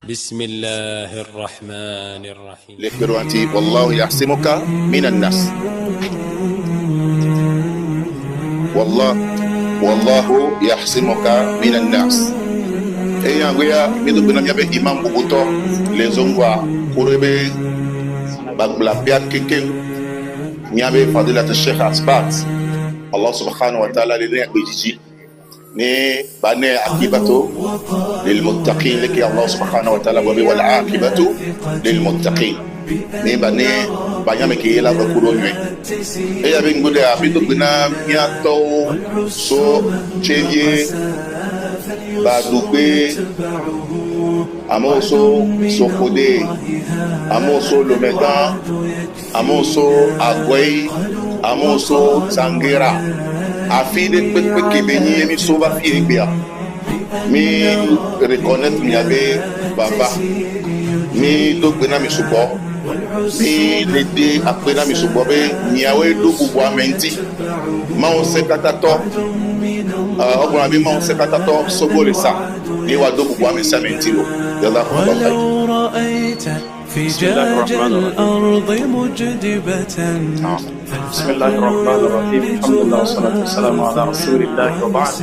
بسم الله الرحمن الرحيم. لكبروانتي والله يحسمك من الناس. والله يحسمك من الناس. ايا غيا ميدو بنا ميابي امام بوغوتو لزونغوا كوريبي باغلا بيات كيكين ميابي فضيلة الشيخ أسبات الله سبحانه وتعالى لنا بيجي ni bane akibatu lilmuttaqin liki Allah subhanahu wa ta'ala wabi wal akibatu lilmuttaqin ni bane banyame ki yela bakuro nwe e ya be ngude abido bina miato so chenye badugbe amoso sokode amoso lomedan amoso agwei amoso sangira afide peke benyi mi soba fi bia mi reconnaître mi abe baba mi do gbena mi subo mi lede apena mi subo be mi awe do bubu amenti ma on se katato ogbon abi ma on se katato sobo le sa ni wa do bubu amenti lo yalla ko فجاج الأرض مجدبة. بسم الله الرحمن الرحيم. الحمد لله والصلاة والسلام على رسول الله وبعد.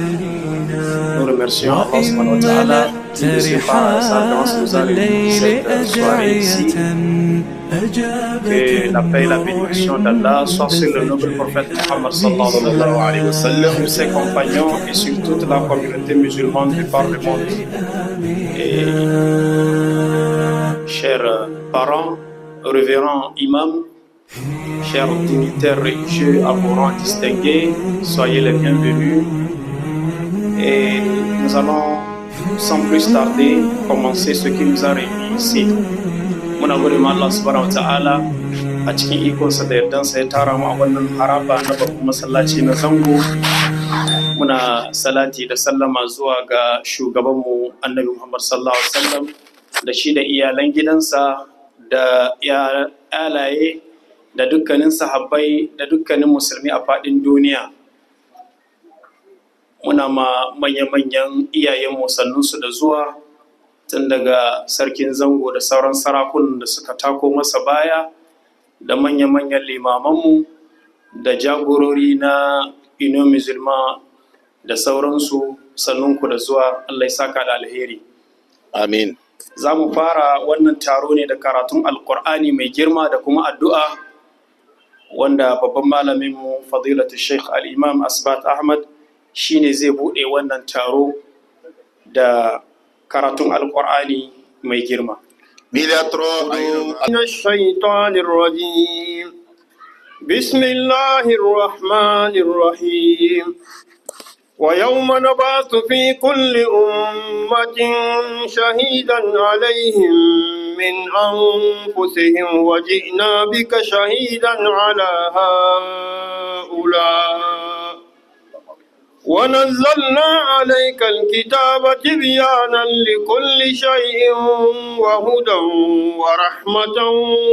Nous remercions Allah subhanahu wa ta'ala qui ne sait pas ça grâce nous a réunis cette soirée ici. Que la paix et la bénédiction d'Allah soient sur le noble prophète Muhammad sallallahu alayhi wa sallam, sur ses compagnons et sur toute la communauté musulmane de par le monde. Et chers parents, révérends imams, chers dignitaires religieux à vos rangs distingués, soyez les bienvenus. Et nous allons sans plus tarder commencer ce qui nous a réunis ici. Muna gode ma Allah subhanahu wa ta'ala a cikin ikonsa da yardansa ya tara mu a wannan haraba na babban masallaci na zango. Muna salati da sallama zuwa ga shugabanmu Annabi Muhammad sallallahu alaihi wasallam da shi da iyalan gidansa da alaye da dukkanin sahabbai da dukkanin musulmi a faɗin duniya. Muna ma manya-manyan iyayenmu sannunsu da zuwa tun daga sarkin zango da sauran sarakunan da suka tako masa baya da manya-manyan limamanmu da jagorori na ino musulma da sauransu sannunku da zuwa. Allah ya saka da alheri. Amin. Za mu fara wannan taro ne da karatun alkur'ani mai girma da kuma addu'a wanda babban malaminmu fadilatu sheikh al-imam Asbat Ahmad shine zai bude wannan taro da karatun alkur'ani mai girma. Minash-shaytanir rajim. Bismillahir rahmanir rahim. ويوم نبعث في كل أمة شهيدا عليهم من أنفسهم وجئنا بك شهيدا على هؤلاء ونزلنا عليك الكتاب تبيانا لكل شيء وهدى ورحمة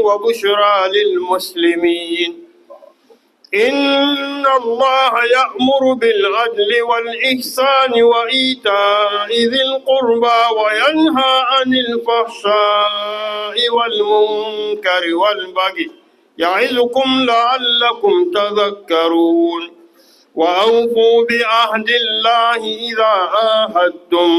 وبشرى للمسلمين. إن الله يأمر بالعدل والإحسان وإيتاء ذي القربى وينهى عن الفحشاء والمنكر والبغي يعظكم لعلكم تذكرون. وأوفوا بعهد الله إذا عاهدتم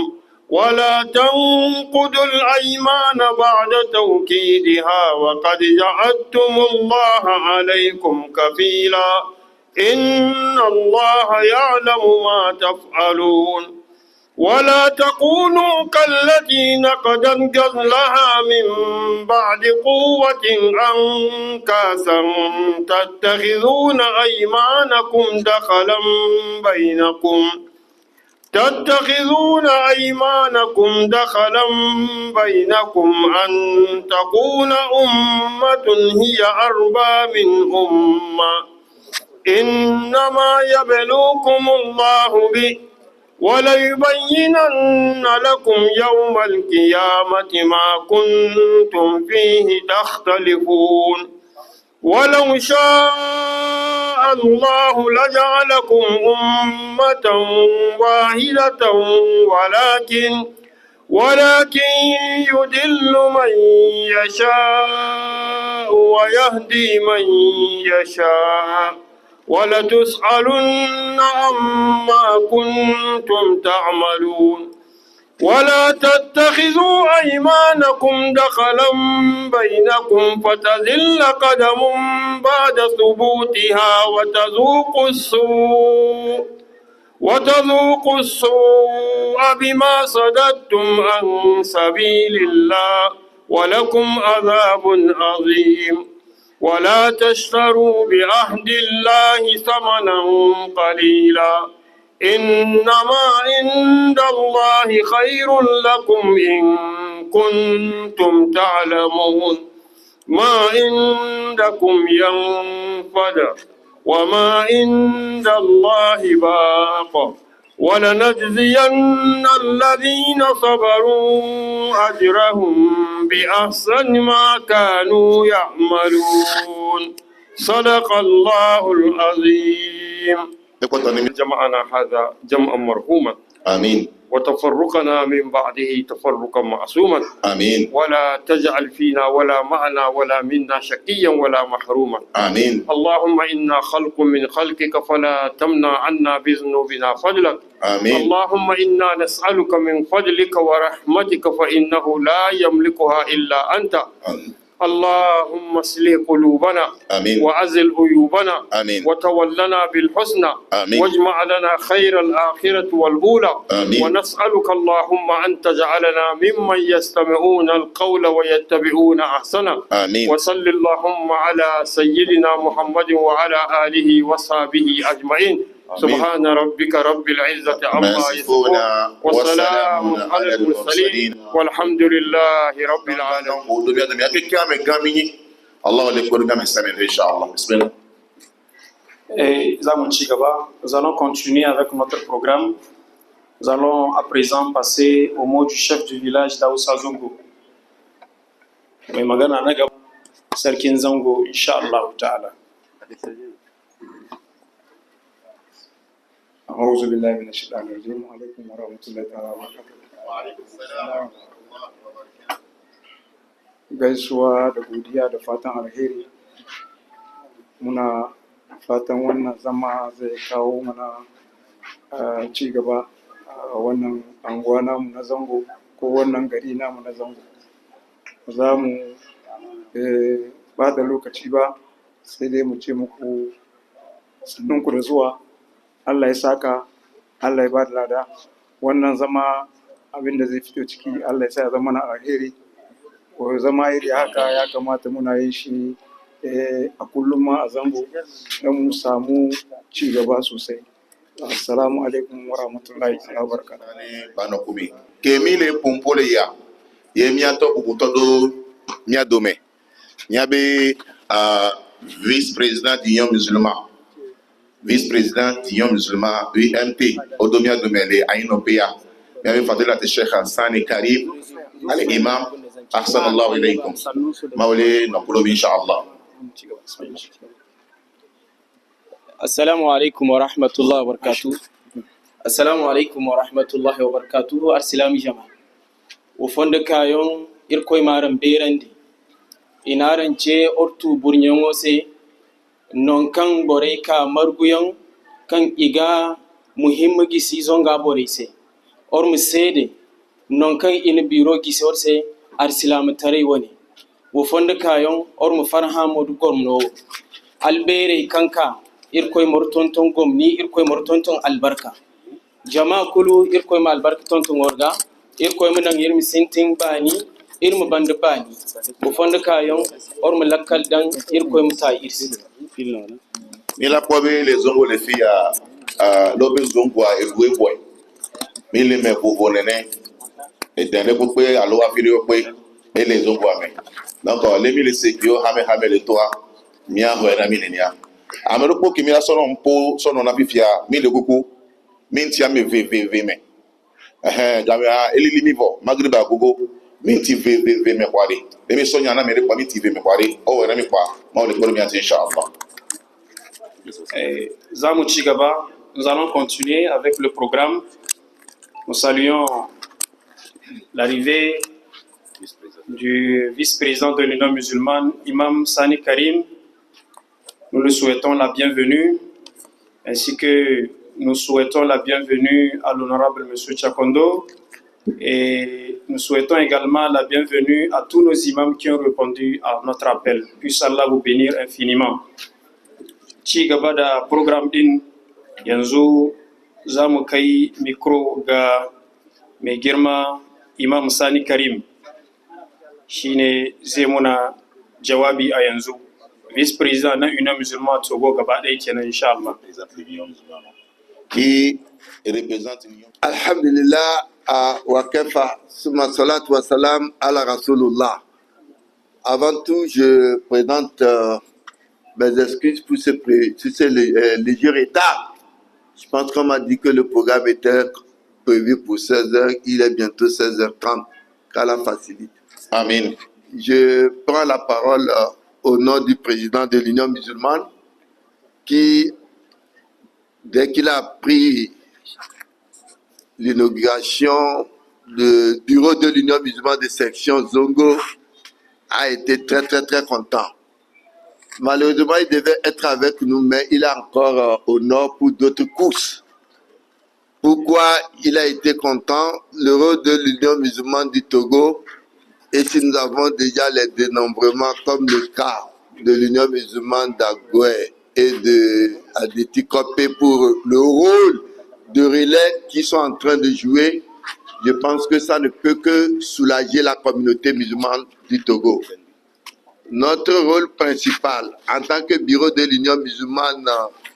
ولا تنقضوا الأيمان بعد توكيدها وقد جعلتم الله عليكم كفيلا إن الله يعلم ما تفعلون. ولا تكونوا كالتي نقضت غزلها من بعد قوة أنكاسا تتخذون أيمانكم دخلا بينكم أن تكون أمة هي أربى من أمة إنما يبلوكم الله به وليبينن لكم يوم القيامة ما كنتم فيه تختلفون. ولو شاء الله لجعلكم أمة واحدة ولكن يضل من يشاء ويهدي من يشاء ولتسألن عما كنتم تعملون ولا تتخذوا أيمانكم دخلا بينكم فتزل قدم بعد ثبوتها وتذوقوا السوء بما صددتم عن سبيل الله ولكم عذاب عظيم ولا تشتروا بعهد الله ثمنا قليلا إنما عند الله خير لكم إن كنتم تعلمون ما عندكم ينفد وما عند الله باق ولنجزين الذين صبروا أجرهم بأحسن ما كانوا يعملون صدق الله العظيم. جمعنا هذا جمعا مرحوما آمين وتفرقنا من بعده تفرقا معصوما آمين ولا تجعل فينا ولا معنا ولا منا شقيا ولا محروما آمين اللهم إنا خلق من خلقك فلا تمنع عنا بذنوبنا فضلك آمين اللهم إنا نسألك من فضلك ورحمتك فإنه لا يملكها إلا أنت آمين. اللهم اصلح قلوبنا آمين. وعزل عيوبنا آمين. وتولنا بالحسنى آمين. واجمع لنا خير الآخرة والأولى آمين. ونسألك اللهم أن تجعلنا ممن يستمعون القول ويتبعون أحسنه آمين. وصل اللهم على سيدنا محمد وعلى آله وصحبه أجمعين. سبحان ربك رب العزة عما يصفون وسلام على المرسلين والحمد لله رب العالمين. Nous allons continuer avec notre programme. Nous allons à présent passer au mot du chef du village d'Aoussa Zongo. Mais magana na gaba sarkin Zango insha Allah ta'ala. أعوذ بالله من الشيطان الرجيم وعليكم ورحمة الله تعالى وبركاته. وعليكم السلام. Gaisuwa da godiya da fatan alheri. Muna fatan wannan zama zai kawo mana ci gaba a wannan anguwa namu na Zango ko wannan gari namu na Zango. Za mu ba da lokaci ba sai dai mu ce muku sannunku da zuwa. Allah ya saka, Allah ya ba da lada. Wannan zama abin da zai fito ciki Allah ya sa ya zama na alheri. Ko zama iri haka ya kamata muna yin shi a kullum ma a Zango don mu samu ci gaba sosai. Assalamu alaikum wa rahmatullahi wa barakatuh. Bana kumi. Kemile pumpole ya. Ye miato kukutodo miadome. Nyabe vice-président d'Union musulman. Vice-président d'Union musulman UMT Odomia Domele Aïnopéa. Nyabe Fadela Sheikh Sani Karim. Ali Imam. Ahsanallahu ilaykum. Maule Nakulobi inshallah. Assalamu alaikum wa rahmatullahi wa barakatuh. Assalamu alaikum wa rahmatullahi wa barakatuh. Arsilami jama'a. Wofonde kayon irkoy maram berandi. Inaran ce ortu burnyon ose non kan bore ka marguyon kan iga muhimmi gisi zonga bore se. Or musede non kan in biro gisi orse arsilami tare wani. Wofonde kayon or mu farha modu gormno. Albere kanka irkoy mortonton gomni irkoy mortonton albarka. Jama kulu irkoy ma albarka tonton orga irkoy munang irmi sinting bani irmu band bani bu fonde kayon or mu lakkal dan irkoy muta irsi Mi la pobe les zongo les filles lobe zongo a eloué boy. Mi le me bobo nene et dene ko pe alo afiri o pe et les zongo ame. Donc les mi le sekio hame le toa mi a ho era mi nenia. Amero po ki mi la sono mpo sono na bifia mi le kuku mi ntia me ve me. Gawe elili mi vo magriba gogo mi nti ve me kwari. Le mi sonya na me le kwa mi nti ve me kwari. O era mi kwa ma le ko mi ati inshallah. Zamu Chigaba, nous allons continuer avec le programme. Nous saluons l'arrivée du vice-président de l'Union musulmane, Imam Sani Karim. Nous lui souhaitons la bienvenue, ainsi que nous souhaitons la bienvenue à l'honorable M. Chakondo, et nous souhaitons également la bienvenue à tous nos imams qui ont répondu à notre appel. Puisse Allah vous bénir infiniment. Ci gaba da programme din yanzu za mu kai micro ga mai girma Imam Sani Karim, shine zai muna jawabi a yanzu. Vice-président na Union musulmane Togo gaba ɗaya kenan insha Allah. Qui représente l'Union. Alhamdulillah, wa kafa, summa salatu wa salam ala Rasulullah. Avant tout, je présente mes excuses pour ce léger retard. Je pense qu'on m'a dit que le programme était prévu pour 16h, il est bientôt 16h30, qu'Allah facilite. Amen. Je prends la parole au nom du président de l'Union musulmane qui, dès qu'il a pris l'inauguration du bureau de l'Union musulmane de section Zongo, a été très content. Malheureusement, il devait être avec nous, mais il est encore au nord pour d'autres courses. Pourquoi il a été content? Le rôle de l'Union musulmane du Togo, et si nous avons déjà les dénombrements, comme le cas de l'Union musulmane d'Agoué et de Adeti Kopé pour le rôle de relais qu'ils sont en train de jouer, je pense que ça ne peut que soulager la communauté musulmane du Togo. Notre rôle principal en tant que bureau de l'Union musulmane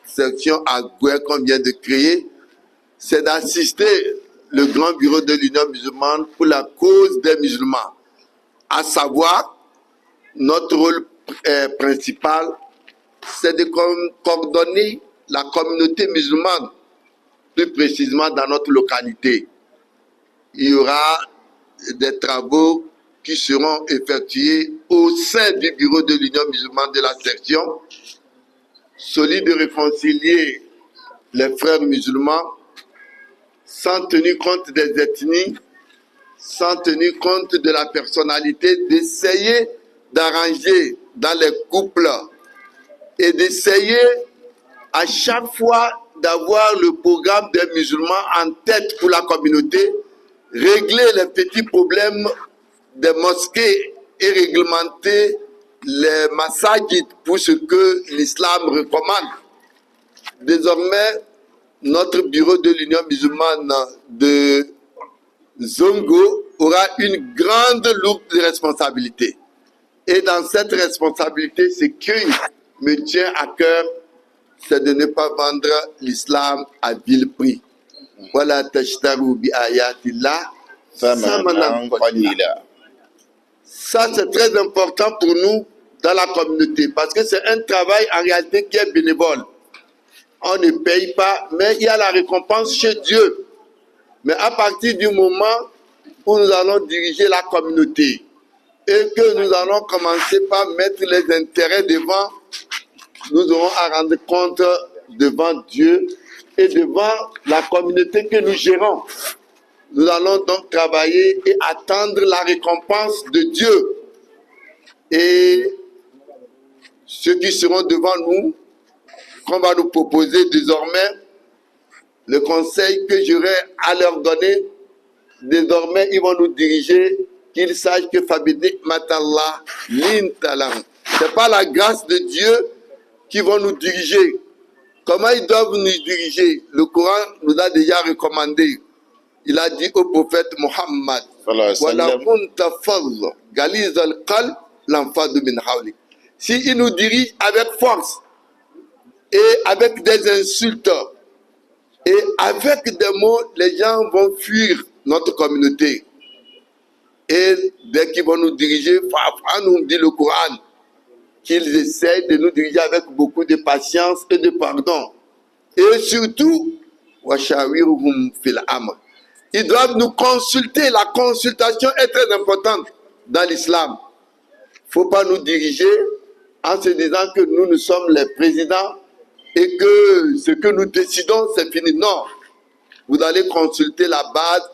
section Agoué qu'on vient de créer, c'est d'assister le grand bureau de l'Union musulmane pour la cause des musulmans. À savoir, notre rôle principal, c'est de coordonner la communauté musulmane, plus précisément dans notre localité. Il y aura des travaux qui seront effectués au sein du bureau de l'Union musulmane de la section, celui de réconcilier les frères musulmans sans tenir compte des ethnies, sans tenir compte de la personnalité, d'essayer d'arranger dans les couples et d'essayer à chaque fois d'avoir le programme des musulmans en tête pour la communauté, régler les petits problèmes des mosquées et réglementer les massajids pour ce que l'islam recommande. Désormais, notre bureau de l'Union musulmane de Zongo aura une grande lourde responsabilité. Et dans cette responsabilité, ce qui me tient à cœur, c'est de ne pas vendre l'islam à vil prix. Voilà, tashtaru bi ayatillah. Ça, c'est très important pour nous dans la communauté parce que c'est un travail en réalité qui est bénévole. On ne paye pas, mais il y a la récompense chez Dieu. Mais à partir du moment où nous allons diriger la communauté et que nous allons commencer par mettre les intérêts devant, nous aurons à rendre compte devant Dieu et devant la communauté que nous gérons. Nous allons donc travailler et attendre la récompense de Dieu. Et ceux qui seront devant nous, qu'on va nous proposer désormais, le conseil que j'aurai à leur donner, désormais ils vont nous diriger, qu'ils sachent que Fabidi Matallah Lintalam. Ce n'est pas la grâce de Dieu qui vont nous diriger. Comment ils doivent nous diriger? Le Coran nous a déjà recommandé. Il a dit au prophète Mohammed, si il nous dirige avec force et avec des insultes et avec des mots, les gens vont fuir notre communauté. Et dès qu'ils vont nous diriger, nous dit le Coran, qu'ils essayent de nous diriger avec beaucoup de patience et de pardon. Et surtout, ils doivent nous consulter. La consultation est très importante dans l'islam. Il ne faut pas nous diriger en se disant que nous sommes les présidents et que ce que nous décidons, c'est fini. Non. Vous allez consulter la base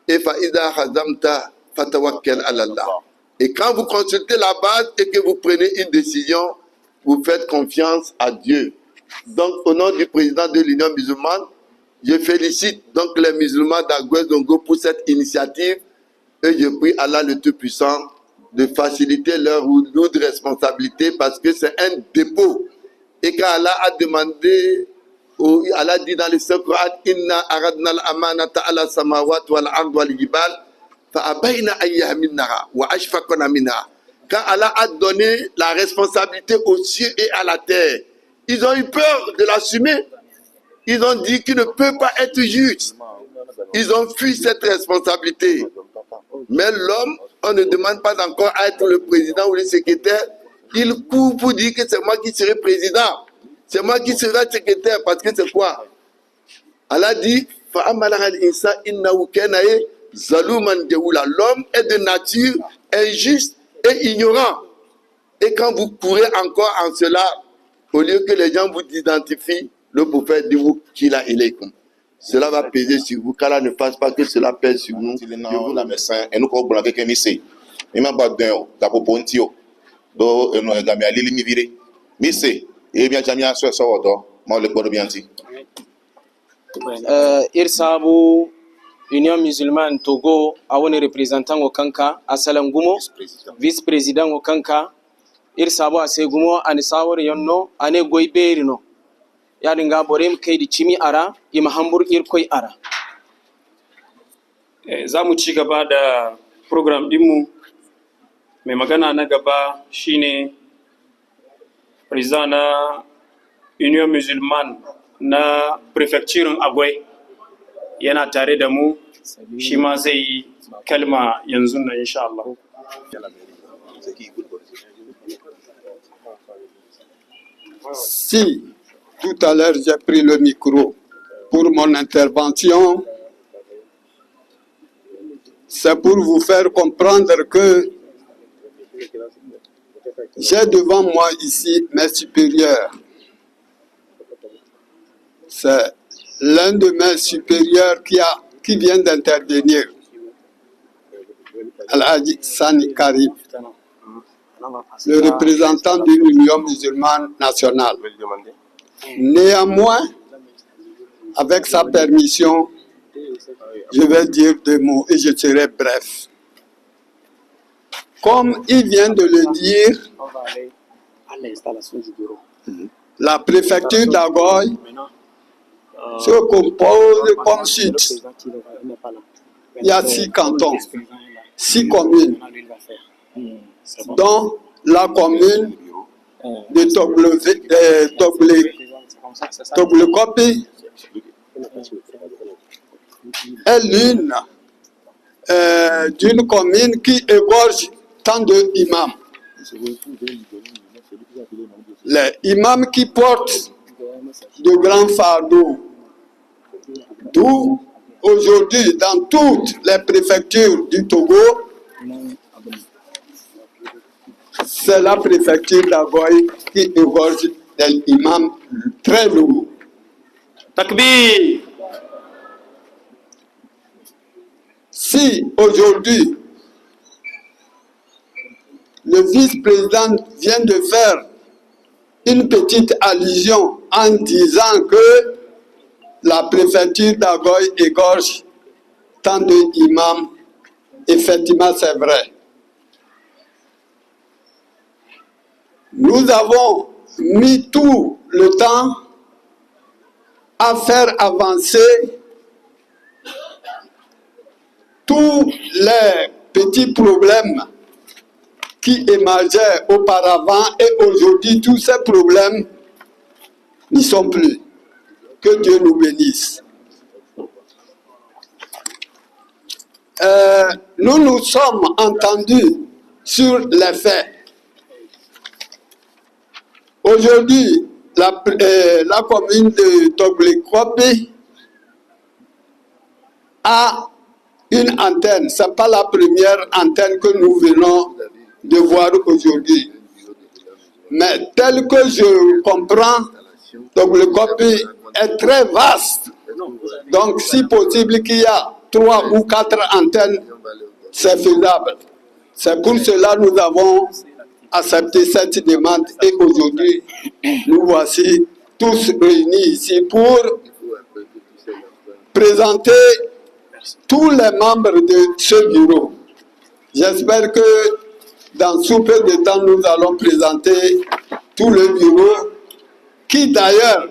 et faïda hazamta fatawakkal ala Allah. Et quand vous consultez la base et que vous prenez une décision, vous faites confiance à Dieu. Donc, au nom du président de l'Union musulmane, je félicite donc les musulmans d'Agué-Zongo pour cette initiative et je prie Allah le Tout-Puissant de faciliter leur lourde responsabilité parce que c'est un dépôt. Et quand Allah a demandé, Allah dit dans le Saint-Coran, Inna aradna al-amanata ala samawat wal ard wal jibal fa abayna an yahmilnaha wa ashfaqna minha. Quand Allah a donné la responsabilité aux cieux et à la terre, ils ont eu peur de l'assumer. Ils ont dit qu'il ne peut pas être juste. Ils ont fui cette responsabilité. Mais l'homme, on ne demande pas encore à être le président ou le secrétaire. Il court pour dire que c'est moi qui serai président. C'est moi qui serai secrétaire. Parce que c'est quoi? Allah dit, l'homme est de nature injuste et ignorant. Et quand vous courez encore en cela, au lieu que les gens vous identifient, le prophète dit vous qu'il a ilaykum. Cela va peser sur vous, qu'Allah ne fasse pas que cela pèse sur nous. La médecin et nous comme pour quelqu'un ici. Il m'a pas d'un tapo pontio. Do nous gami ali limi viré. Missé et bien jamia so so do. Moi le corps bien dit. Irsabu Union musulmane Togo a woni représentant au Kanka Asalam Gumo vice-président au Kanka Irsabu Asegumo ani sawor yonno ane goyberino ya dinga borem kaidi chimi ara ima hambur irkoy ara. Za mu ci gaba da program dinmu mai magana na gaba shine président na Union musulmane na prefecture Agwai yana tare da mu shi ma zai yi kalma yanzu na insha Allah. Si tout à l'heure j'ai pris le micro pour mon intervention, c'est pour vous faire comprendre que j'ai devant moi ici mes supérieurs. C'est l'un de mes supérieurs qui vient d'intervenir, Al-Hadi Sani Karib, le représentant de l'Union musulmane nationale. Néanmoins, avec sa permission, je vais dire deux mots et je serai bref. Comme il vient de le dire, la préfecture d'Agoy se compose comme suite. Il y a 6 cantons, 6 communes, dont la commune de Toglekopi est l'une d'une commune qui égorge tant d'imams. Les imams qui portent de grands fardeaux. D'où aujourd'hui, dans toutes les préfectures du Togo, c'est la préfecture d'Agoy qui égorge des imams très lourds. Takbir! Si aujourd'hui, le vice-président vient de faire une petite allusion en disant que la préfecture d'Agoy égorge tant d'imams, effectivement c'est vrai. Nous avons mis tout le temps à faire avancer tous les petits problèmes qui émergeaient auparavant et aujourd'hui tous ces problèmes n'y sont plus. Que Dieu nous bénisse. Nous nous sommes entendus sur les faits. Aujourd'hui, la commune de Toglekopi a une antenne. Ce n'est pas la première antenne que nous venons de voir aujourd'hui. Mais tel que je comprends, Toglekopi est très vaste. Donc, si possible qu'il y a 3 ou 4 antennes, c'est faisable. C'est pour cela que nous avons accepté cette demande et aujourd'hui, nous voici tous réunis ici pour présenter tous les membres de ce bureau. J'espère que dans sous peu de temps, nous allons présenter tout le bureau qui d'ailleurs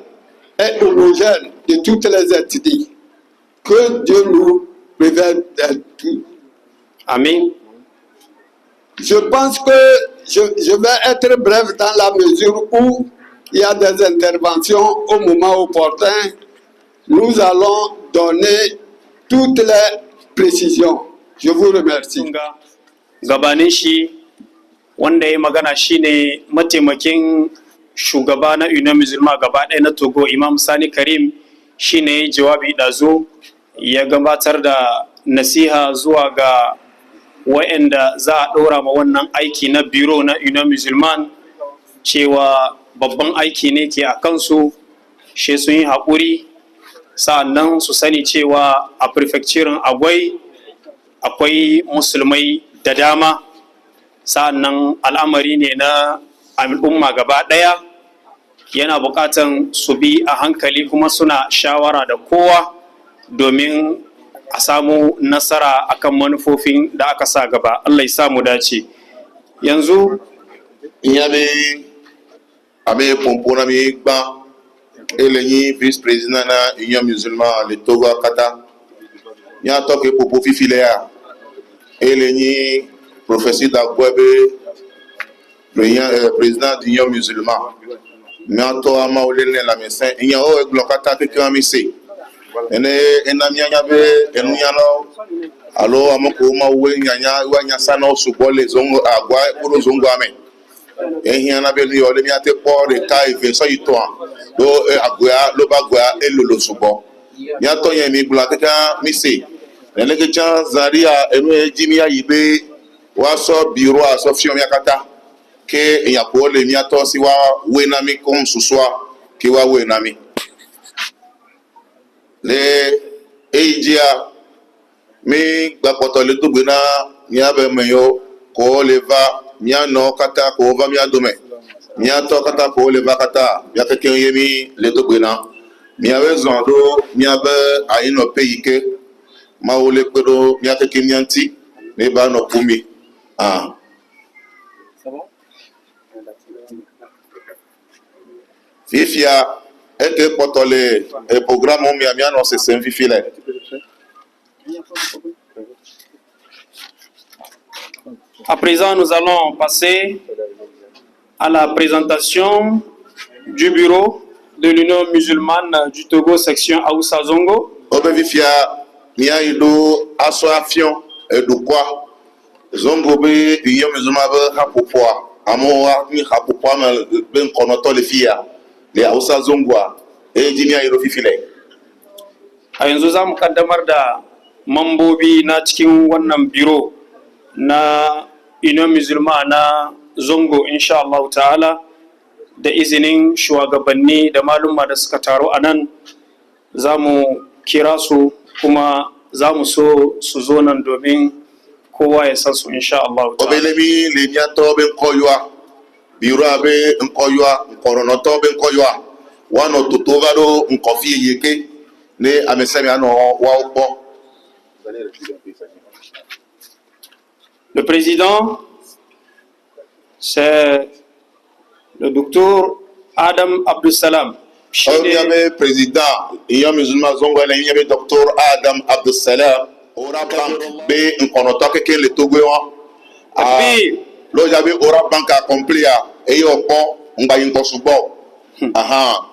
est homogène de toutes les ethnies. Que Dieu nous révèle tout. Amen. Je pense que je vais être bref dans la mesure où il y a des interventions au moment opportun. Nous allons donner toutes les précisions. Je vous remercie. Gabanin shi wanda ya magana shine mataimakin shugaba na Union Musulma gaba ɗaya na Togo, Imam Sani Karim, shine jawabi ɗazu ya gabatar da nasiha zuwa ga waɗanda za a ɗora ma wannan aiki na biro na Union Musulman, cewa babban aiki ne ke a kansu, shi sun yi haƙuri, sa'annan su sani cewa a prefecturin akwai musulmai da dama, sa'annan al'amari ne na al'umma gaba ɗaya, yana buƙatan su bi a hankali kuma suna shawara da kowa domin a samu nasara akan manufofin da aka sa gaba. Allah ya samu dace. Yanzu abe pompona mi gba elenyi vice président na Union Musulman le Togo kata nya to ke popo fifile ya elenyi professeur Dagwebe président de l'Union Musulman nya to ama olene la médecin nya o eglokata ke kami se ene enamia nya be enunya no alo amoko ma we nya wa nya sana subo le zongo agwa puro zongo ame ehiana be ni ole mi ate po de kai ve so ito an do agwa lo ba gwa elolo subo nya to yen mi gbula kaka mi se ene ke chan zaria enu ejimi ayibe wa so biro aso fiom yakata ke ya ko le mi ato si wa we na mi kom suswa ki wa we na mi le ejia mi gba poto le to gbe na mi abe meyo ko le va mia no kata ko va mia dome mia to kata ko le va kata mia ke yemi le to gbe na mia we zon do mia be ayi no pays ke ma o le pedo mia ke mianti ne ba no pumi ah fifia eke potole e programme mia no se senfifile. À présent, nous allons passer à la présentation du bureau de l'Union musulmane du Togo, section Aoussa Zongo. Obevifia mia ido association de quoi Zongo be Union musulmane hapopoa amoa mi hapopoa ma ben konoto le fia le Aoussa Zongo e jimia ido fifile. A yanzu za mu kaddamar da mambobi na cikin wannan biro na Union Musulman na Zongo, insha Allah ta'ala, da izinin shugabanni da malumma da suka taro a nan, za mu kira su kuma za mu so su zo nan domin kowa ya san su, insha Allah ta'ala. Obelemi leniato ben koywa biro abe nkoywa nkoronoto ben koywa wano tutovado nkofi yeke ne amesemi ano wa opo. Le président, c'est le docteur Adam Abdussalam. Le président, il y a un musulman zongo, il y a le docteur Adam Abdussalam. Ora Bank, B, un konoto que le Togo. Lo j'avais Ora Bank accompli et yo pon, on va y subo. Aha.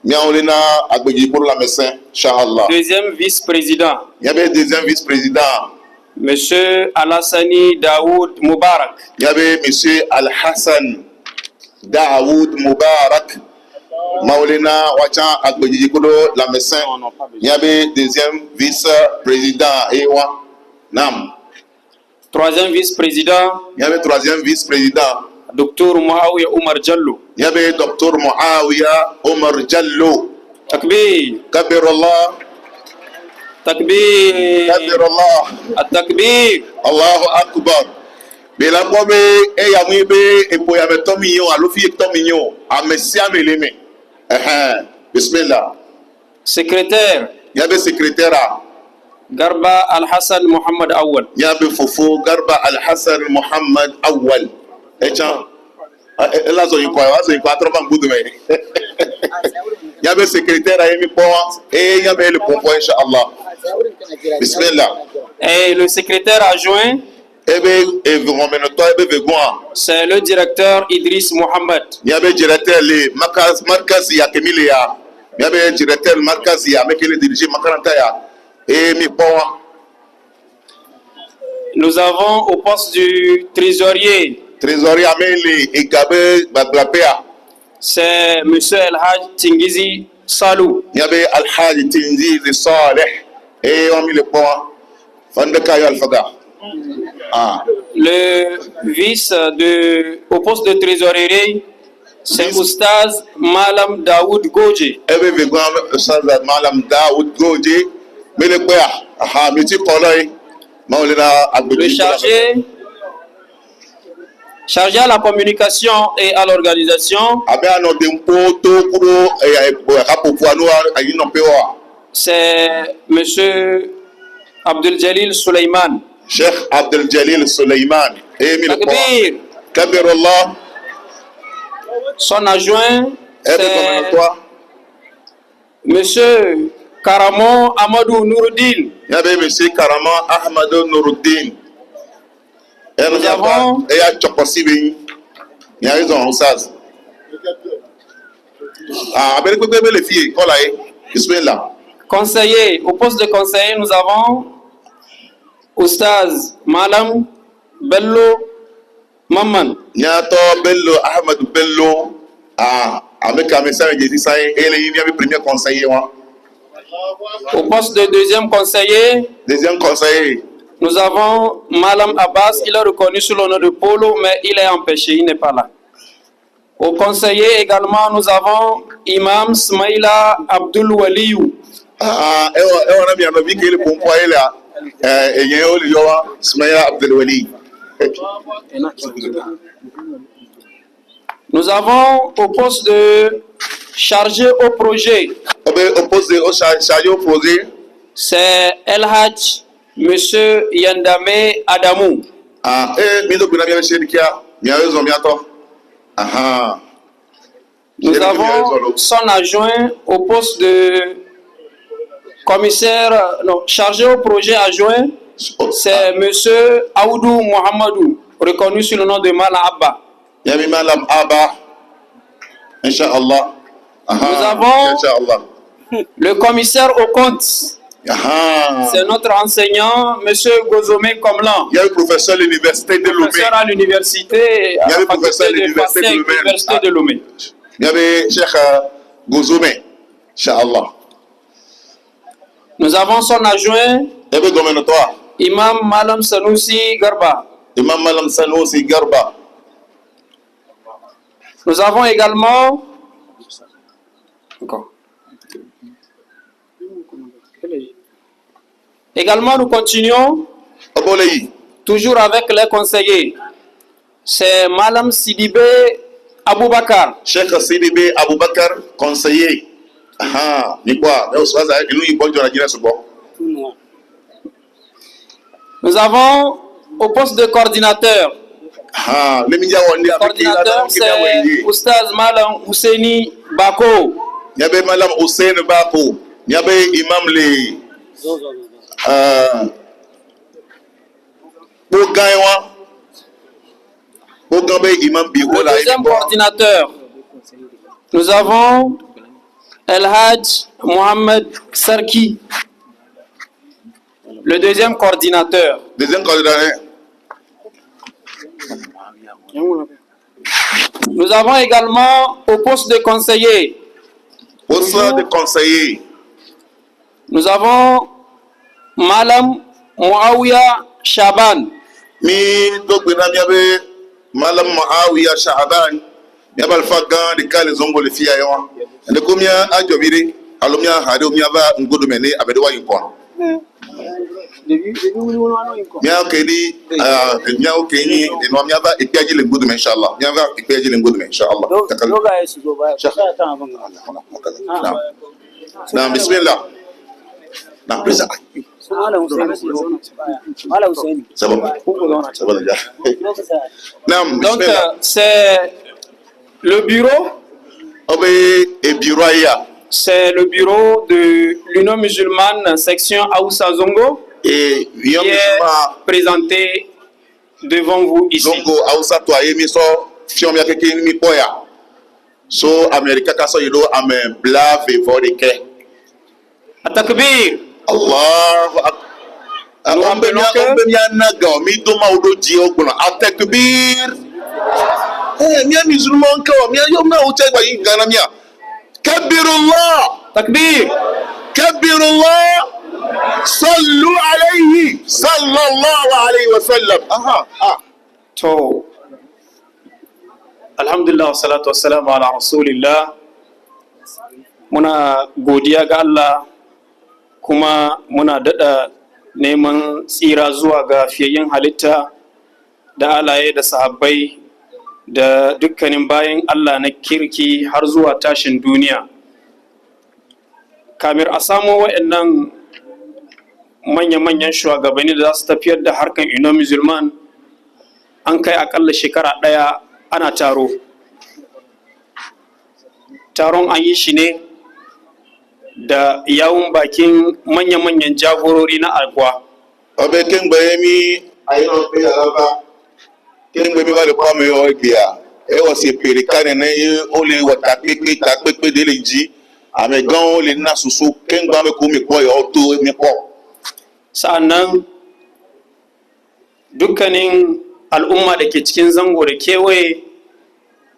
Miaolina agbeji pour la médecin, Inch'Allah. Deuxième vice-président. Il y avait deuxième vice-président. Monsieur Alassani Daoud Moubarak. Il y avait Monsieur Al-Hassan Daoud Moubarak. Maolena Wachan Agbedjikodo, la médecin. Il y avait deuxième vice-président. Ewa Nam. Troisième vice-président. Il y avait troisième vice-président. Docteur Mouawiya Omar Diallo. Il y avait Docteur Mouawiya Omar Diallo. Takbir. Kabirullah. Takbir. Kabir Allah. At-takbir. Allahu Akbar. Bela kobe e ya mwibe e po ya betomi yo alofi e tomi yo amesia meleme. Bismillah. Secrétaire. Yabe secrétaire Garba Al-Hassan Muhammad Awal. Yabe Fofo Garba Al-Hassan Muhammad Awal. Echa ela zo yiko atroba ngudu me. Yabe secrétaire ayemi po e yabe le pompo inshallah. Bismillah. Et le secrétaire adjoint, c'est le directeur Idriss Mohamed. Yabe directeur le markaz ya kemile ya. Yabe directeur markaz ya mekele diriger makaranta ya. Et mi po. Nous avons au poste du trésorier. Trésorier ameli e gabe bablapea. C'est monsieur El Hadj Tingizi Salou. Yabe Al Hadj Tingizi Saleh. Et on mi le po. Fande kayo alfaga. Le vice au poste de trésorerie, c'est Oustaz Malam Daoud Godje. Malam Daoud Godje. Le chargé à la communication et à l'organisation, c'est monsieur Abdel Jalil Suleiman. Cheikh Abdel Jalil Suleiman. Takbir. Kabir Allah. Son adjoint, c'est monsieur Karamon Amadou Nouruddin. Monsieur Karamon Ahmadou Nouruddin. Nous avons conseiller. Au poste de conseiller, nous avons Oustaz Malam Bello Maman. Nyato Bello Ahmed Bello. Avec un message de Jésus, il est le premier conseiller. Au poste de deuxième conseiller, nous avons Malam Abbas. Il est reconnu sous le nom de Polo, mais il est empêché, il n'est pas là. Au conseiller également, nous avons Imam Smaïla Abdul Waliou. Nous avons au poste de chargé au projet. C'est El Hadj Monsieur Yandame Adamou. Nous avons son adjoint au poste de commissaire, non, chargé au projet adjoint, c'est monsieur Aoudou Mohamedou, reconnu sous le nom de Malam Abba. Malam Abba, Inch'Allah. Nous avons le commissaire au compte. C'est notre enseignant, monsieur Gozomé Komlan. Il y a le professeur à l'université de Lomé. Professeur à l'université. Il y a le professeur à l'université de Lomé. Il y avait Cheikh Gozomé, Inch'Allah. Nous avons son adjoint, Imam Malam Sanoussi Garba. Imam Malam Sanoussi Garba. Nous avons également nous continuons toujours avec les conseillers. C'est Malam Sidibé Aboubakar. Cheikh Sidibé Aboubakar, conseiller. Nous avons au poste de coordinateur. Le coordinateur, c'est Oustaz Malam Ouseni Bako. Yabe Malam Ouseni Bako. Yabe Imam le le deuxième coordinateur, nous avons El Hadj Mohamed Sarki. Le deuxième coordinateur. Nous avons également au poste de conseiller. Nous avons Malam Mouawiya Shaban. Malam Mouawiya Shaban. Yabal Fagan de Kale Zongo le Fia. De combien a Jobiri, Alumia Hadomia va Ngudumene, Abedoua Yukon. Mia kedi mia okeni de no mia va ipiaji le ngudu inshallah. Mia va ipiaji le ngudu inshallah. Naam, bismillah. Naam, bisa. C'est bon. Naam, Donc, bismillah. c'est le bureau. C'est le bureau de l'Union musulmane section Aoussa Zongo Et qui est présenté devant vous ici. Zongo Aoussa to ayemi so fiom ya keke mi poya. So America ka so yido ame blave vorike. Atakbir. Allahu akbar. Ombe nya naga mi do ma odo ji ogbon. Atakbir. Mia musulman ka mia yo na o tegba yin gana mia. Kabirullah. Takbir. Kabirullah. Sallu alayhi. Sallallahu alayhi wa sallam. To. Alhamdulillah wassalatu wassalamu ala rasulillah. Muna godiya ga Allah kuma muna dada neman tsira zuwa ga fiyayyen halitta da alaye da sahabbai da dukkanin bayan Allah na kirki har zuwa tashin duniya. Kamar a samo waɗannan manya-manyan shugabanni da za su tafiyar da harkar Union Musulman an kai akalla shekara ɗaya ana taro. Taron an yi shi ne da yawun bakin manya-manyan jagorori na Agwa. Obe ken bayemi ayo pe alaba. Ken bayemi ba le kwa me o gbia. E wo se pere kane na o le wo ta pepe de le ji. Ame gan o le na susu ken gba me ko mi po yo to mi po. Sa'annan dukkanin al'umma da ke cikin zango da kewaye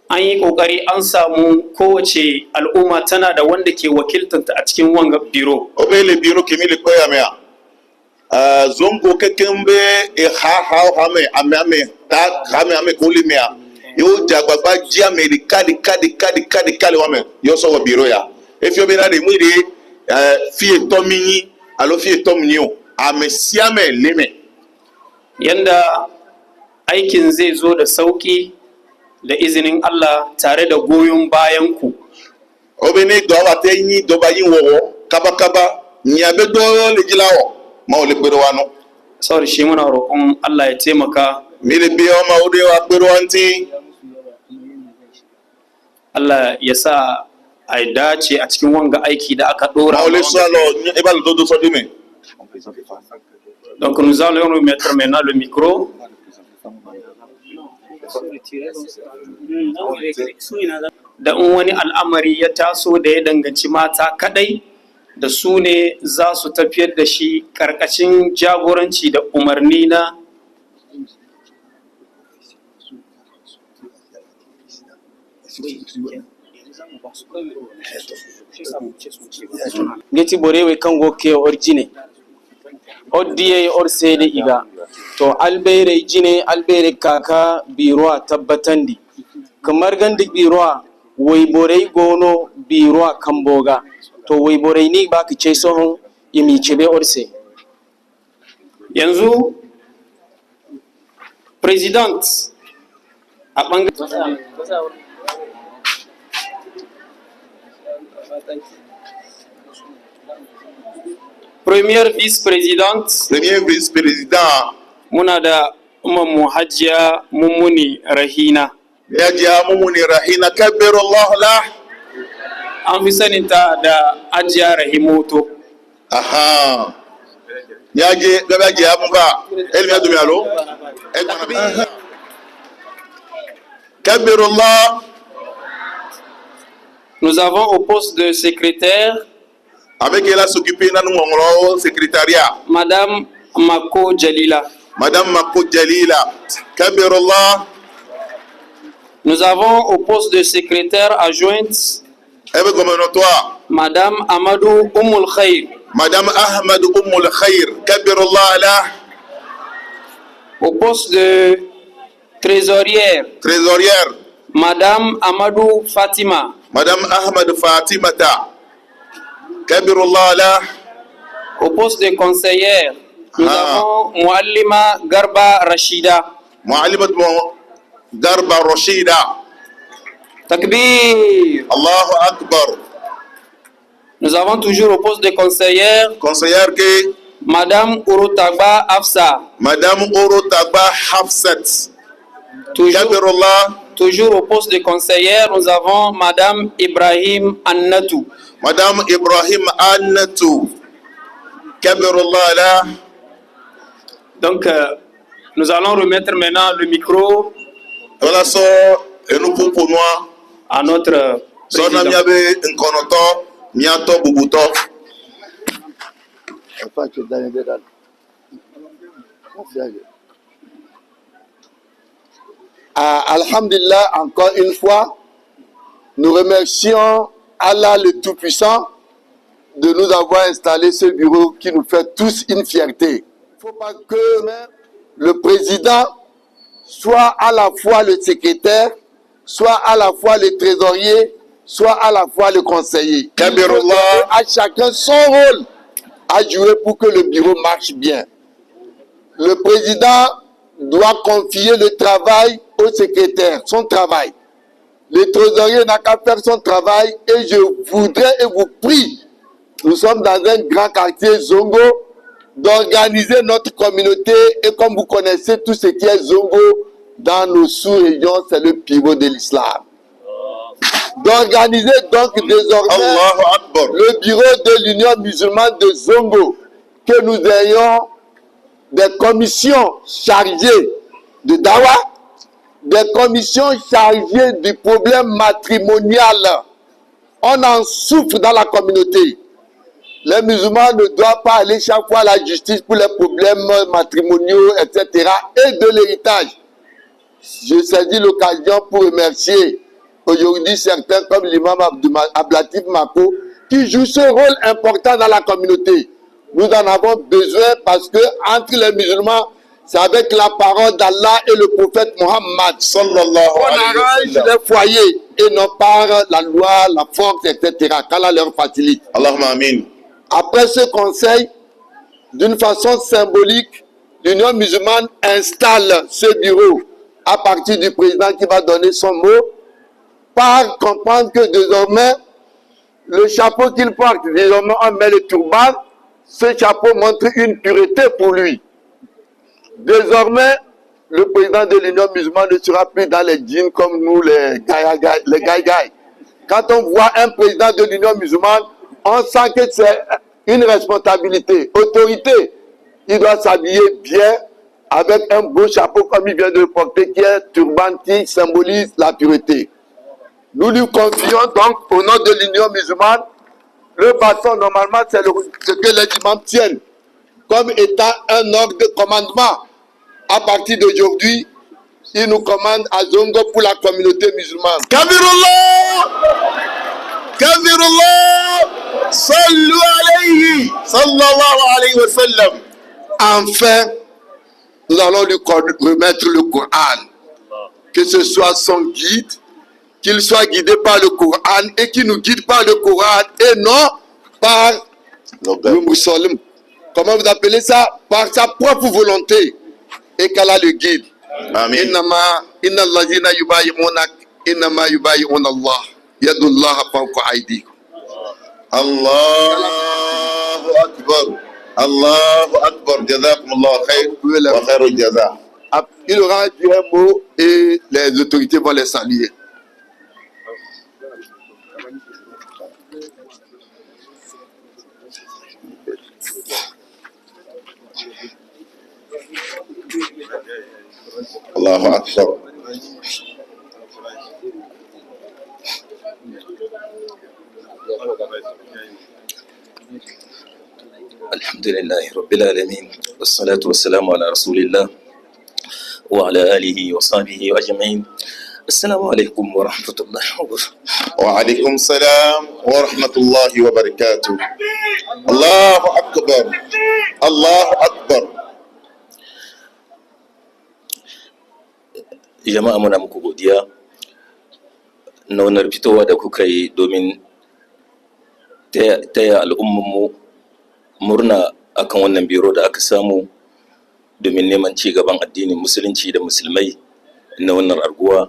an yi kokari an samu kowace al'umma tana da wanda ke wakiltanta a cikin wanga biro. Obe le biro kimi le koya me a. Zongo kekembe e ha me ame ta ame ko le me a. Yo jagbagba ji America di kadi wa me. Yo so wo biro ya. E fi obe na de mu de fi eto mi alo fi eto mi o. Ame siame leme. Yanda aikin zai zo da sauki da izinin Allah tare da goyon bayan ku. Obe ne do wa te yin do ba yin wowo kaba ni abe do le jilawo ma o le gbero wa no. Saboda shi muna roƙon Allah ya taimaka. Mi le bi o ma o de wa gbero anti. Allah ya sa a dace a cikin wanga aiki da aka dora. Ma o le so lo e ba lo do so de me. Donc nous allons remettre maintenant le micro. Da in wani al'amari ya taso da ya danganci mata kadai da su ne za su tafiyar da shi karkashin jagoranci da umarni na geti borewe kango ke origine oddiye orsede iga to albere jine albere kaka biroa tabbatandi kamar gandi biroa waiborei gono biroa kamboga to waiborei ni ba ka ce sohon imi cebe orse yanzu president a bangaren Premier vice-président muna da Ummu Hajiya Mummuni Rahina. Hajiya Mummuni Rahina kabbirullahu la. An fi saninta da Hajiya Rahimoto. Aha. Yaje gaba Hajiya Muga. Elmi adumi alo. Kabbirullah. Nous avons au poste de secrétaire avec elle a s'occupé dans secrétariat. Madame Mako Jalila. Madame Mako Jalila. Kabirullah. Nous avons au poste de secrétaire adjointe Madame Amadou Oumoul Khair. Madame Ahmadou Oumoul Khair. Kabirullah là. Au poste de trésorière. Trésorière. Madame Amadou Fatima. Madame Ahmadou Fatimata. Kabirullah là. Au poste de conseillère, nous avons Mouallima Garba Rachida. Mouallima Garba Rachida. Takbir. Allahu Akbar. Nous avons toujours au poste de conseillère. Conseillère que Madame Urutagba Hafsa. Madame Urutagba Hafsat. Toujours au poste de conseillère, nous avons Madame Ibrahim Annatou. Madame Ibrahim Annatou. Kabirullah là. Donc, nous allons remettre maintenant le micro. Voilà ça, et nous pour nous. À notre président. Alhamdulillah, encore une fois, nous remercions Allah le Tout-Puissant de nous avoir installé ce bureau qui nous fait tous une fierté. Il ne faut pas que le président soit à la fois le secrétaire, soit à la fois le trésorier, soit à la fois le conseiller. À chacun son rôle à jouer pour que le bureau marche bien. Le président doit confier le travail au secrétaire, son travail. Le trésorier n'a qu'à faire son travail et je voudrais et vous prie, nous sommes dans un grand quartier Zongo, d'organiser notre communauté et comme vous connaissez tout ce qui est Zongo dans nos sous-régions, c'est le pivot de l'islam. D'organiser donc désormais le bureau de l'Union musulmane de Zongo, que nous ayons des commissions chargées de Dawa, des commissions chargées du problème matrimonial. On en souffre dans la communauté. Les musulmans ne doivent pas aller chaque fois à la justice pour les problèmes matrimoniaux, etc. et de l'héritage. Je saisis l'occasion pour remercier aujourd'hui certains comme l'imam Ablatif Mako qui joue ce rôle important dans la communauté. Nous en avons besoin parce que entre les musulmans, c'est avec la parole d'Allah et le prophète Mohammed on arrange les foyers et non par la loi, la force, etc. qu'Allah leur facilite. Allahumma amin. Après ce conseil, d'une façon symbolique, l'Union musulmane installe ce bureau à partir du président qui va donner son mot, par comprendre que désormais, le chapeau qu'il porte, désormais on met le turban, ce chapeau montre une pureté pour lui. Désormais, le président de l'Union musulmane ne sera plus dans les djinns comme nous, les gaïgaï. Quand on voit un président de l'Union musulmane, on sent que c'est une responsabilité, autorité. Il doit s'habiller bien avec un beau chapeau comme il vient de le porter, qui est turban qui symbolise la pureté. Nous lui confions donc au nom de l'Union musulmane, le bâton normalement c'est ce que les imams tiennent comme étant un ordre de commandement. À partir d'aujourd'hui, il nous commande à Zongo pour la communauté musulmane. Kabirullah! Kabirullah! Sallu alayhi! Sallallahu alayhi wa sallam! Enfin, nous allons lui remettre le Coran. Que ce soit son guide, qu'il soit guidé par le Coran et qu'il nous guide par le Coran et non par le musulman. Comment vous appelez ça? Par sa propre volonté. Et qu'Allah le guide. Amen. Inna allazina yubayi'unak innama yubayi'una Allah. Yadullah fawqa aydikum. Allahu Akbar. Allahu Akbar. Jazakumullah khair wa khairul jaza. Il aura dit un mot et les autorités vont les saluer. Allahu Akbar. Alhamdulillah Rabbil Alamin. Wassalatu wassalamu ala Rasulillah wa ala alihi wa sahbihi wa ajma'in. Assalamu alaikum wa rahmatullahi wa barakatuh. Wa alaikum salam wa rahmatullahi wa barakatuh. Allahu Akbar. Allahu Akbar. Jama'a muna muku godiya na wannan fitowa da kuka yi domin taya al'ummanmu murna akan wannan biro da aka samu domin neman ci gaban addinin musulunci da musulmai na wannan arguwa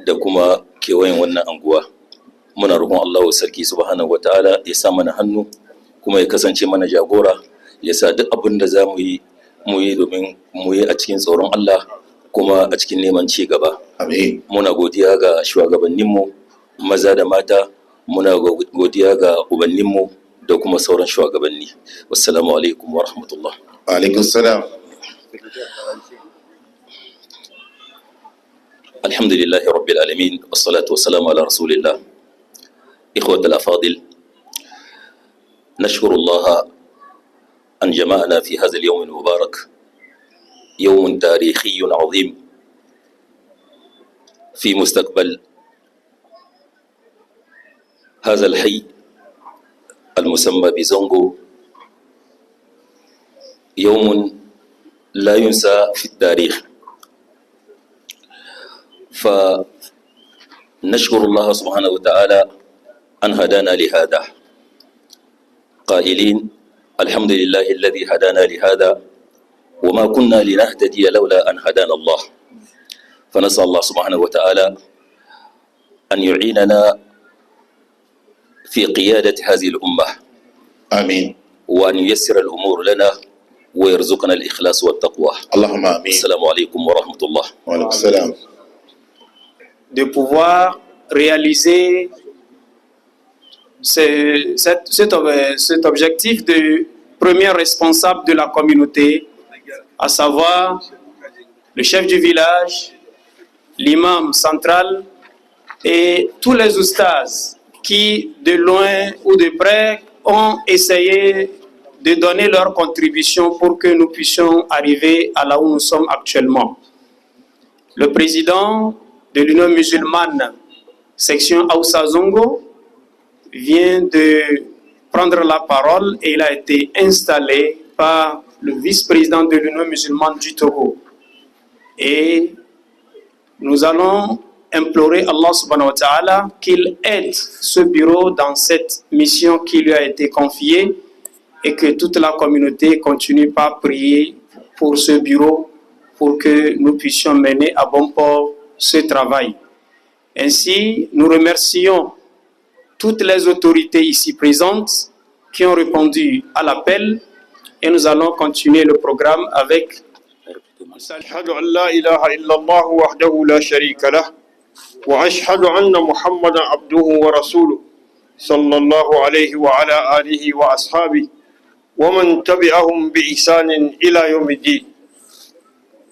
da kuma kewayen wannan anguwa. Muna roƙon Allah sarki subhanahu wataala ya sa mana hannu kuma ya kasance mana jagora, ya sa duk abin da za mu yi domin mu yi a cikin tsoron Allah kuma a cikin neman ci gaba. Amin. Muna godiya ga shugabanninmu maza da mata, muna godiya ga ubanninmu da kuma sauran shugabanni. Wassalamu alaikum wa rahmatullah. Wa alaikum salam. Alhamdulillahi rabbil alamin, wassalatu wassalamu ala rasulillah. إخوة الأفاضل، نشكر الله أن جمعنا في هذا اليوم المبارك، يوم تاريخي عظيم في مستقبل هذا الحي المسمى بزونغو، يوم لا ينسى في التاريخ. فنشكر الله سبحانه وتعالى أن هدانا لهذا، قائلين الحمد لله الذي هدانا لهذا وما كنا لنهتدي لولا أن هدانا الله. فنسأل الله سبحانه وتعالى أن يعيننا في قيادة هذه الأمة. آمين. وأن ييسر الأمور لنا ويرزقنا الإخلاص والتقوى. اللهم آمين. السلام عليكم ورحمة الله. وعليكم السلام. De pouvoir réaliser cet objectif de premier responsable de la communauté, à savoir le chef du village, l'imam central et tous les oustas qui, de loin ou de près, ont essayé de donner leur contribution pour que nous puissions arriver à là où nous sommes actuellement. Le président de l'Union musulmane, section Aoussa Zongo, vient de prendre la parole et il a été installé par le vice-président de l'Union musulmane du Togo. Et nous allons implorer Allah subhanahu wa ta'ala qu'il aide ce bureau dans cette mission qui lui a été confiée et que toute la communauté continue par prier pour ce bureau pour que nous puissions mener à bon port ce travail. Ainsi, nous remercions toutes les autorités ici présentes qui ont répondu à l'appel et nous allons continuer le programme avec أشهد أن لا إله إلا الله وحده لا شريك له وأشهد أن محمدا عبده ورسوله صلى الله عليه وعلى آله وأصحابه ومن تبعهم بإحسان إلى يوم الدين.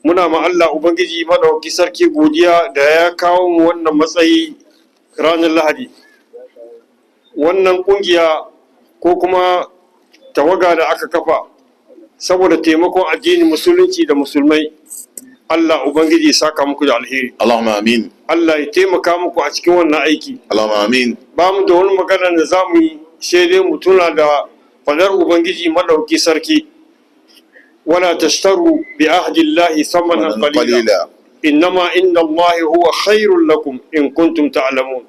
Muna ma Allah Ubangiji madauki sarki godiya da ya kawo mu wannan matsayi ranar Lahadi. Wannan kungiya ko kuma tawaga da aka kafa saboda taimakon addinin musulunci da musulmai, Allah Ubangiji saka muku da alheri. Allahumma amin. Allah ya taimaka muku a cikin wannan aiki. Allahumma amin. Ba mu da wani magana da za mu yi sai dai mu tuna da fadar Ubangiji madauki sarki. ولا تشتروا بعهد الله ثمنا قليلا إنما عند الله هو خير لكم إن كنتم تعلمون.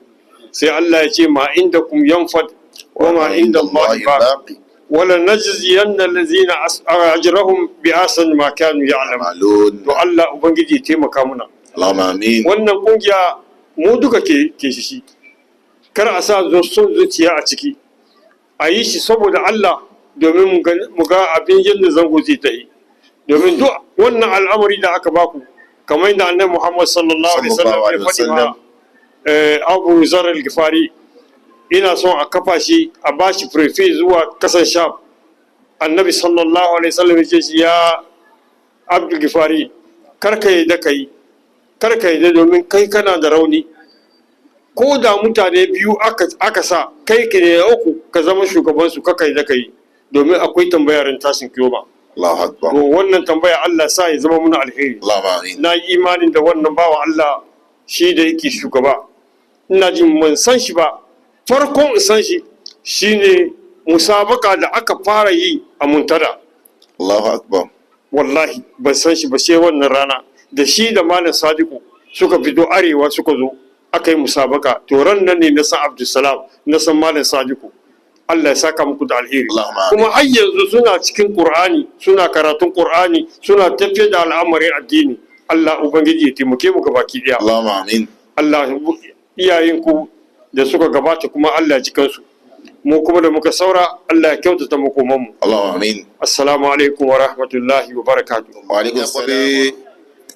سي الله يجي ما عندكم ينفد وما عند الله باقي ولنجزين الذين أجرهم بأحسن ما كانوا يعلمون. تو الله ubangiji taimaka muna. Allahumma amin. Wannan kungiya mu duka ke shi. Kar a sa son zuciya a ciki. A yi shi saboda Allah domin mu ga abin yadda zango zai ta yi. Domin duk wannan al'amari da aka baku kamar yadda annabi Muhammad sallallahu alaihi wasallam ya faɗi ma Abu Zar al-Ghifari, ina son a kafa shi a bashi prefe zuwa kasan Sham. Annabi sallallahu alaihi wasallam ya ce ya Abdul Ghifari, karka yi da kai, karka yi da domin kai kana da rauni. Ko da mutane biyu aka sa kai ka ne uku ka zama shugabansu kaka yi da kai, domin akwai tambayar tashin kiyoma. Allahu Akbar. Wannan tambaya Allah sa ya zama muna alheri. Allahumma amin. Na yi imanin da wannan bawa Allah shi da yake shugaba. Ina jin mun san shi ba. Farkon san shi shine musabaka da aka fara yi a Muntada. Allahu Akbar. Wallahi ban san shi ba sai wannan rana da shi da Malam Sadiku suka fito arewa suka zo aka yi musabaka. To ran nan ne na san Abdulsalam, na san Malam Sadiku. Allah ya saka muku da alheri. Allahumma amin. Kuma har yanzu suna cikin Qur'ani, suna karatun Qur'ani, suna tafiyar da al'amarin addini. Allah ubangiji ya taimake mu gabaki daya. Allahumma amin. Allah iyayenku da suka gabata kuma Allah ya ji kansu. Mu kuma da muka saura Allah ya kyautata makomanmu. Allahumma amin. Assalamu alaikum wa rahmatullahi wa barakatuh. Wa alaikum salam.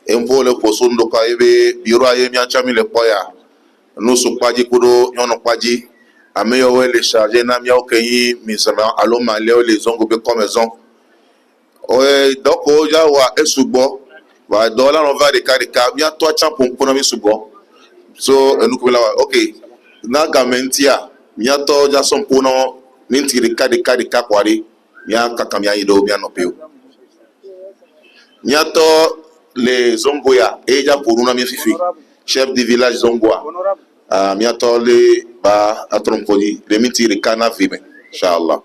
Empo le posundo ka ebe biro aye mi achami le poya. No so paji kudo nyono paji. Ame yo we le charger na mi okeyi mi sama alo ma le le zongo be comme maison. Oe doko ja wa esugbo. Wa dola no va de karika mi ato champon kono mi sugbo. So enu ko la okay. Na gamentia mi ato ja son pono minti de kadika kwari. Mi akaka mi ayido mi anopeo. Mi ato les Zongoya, Eja Puruna Mififi, chef du village Zongoa, Miato le ba atrompoli, le miti de Kana Vime, Inch'Allah.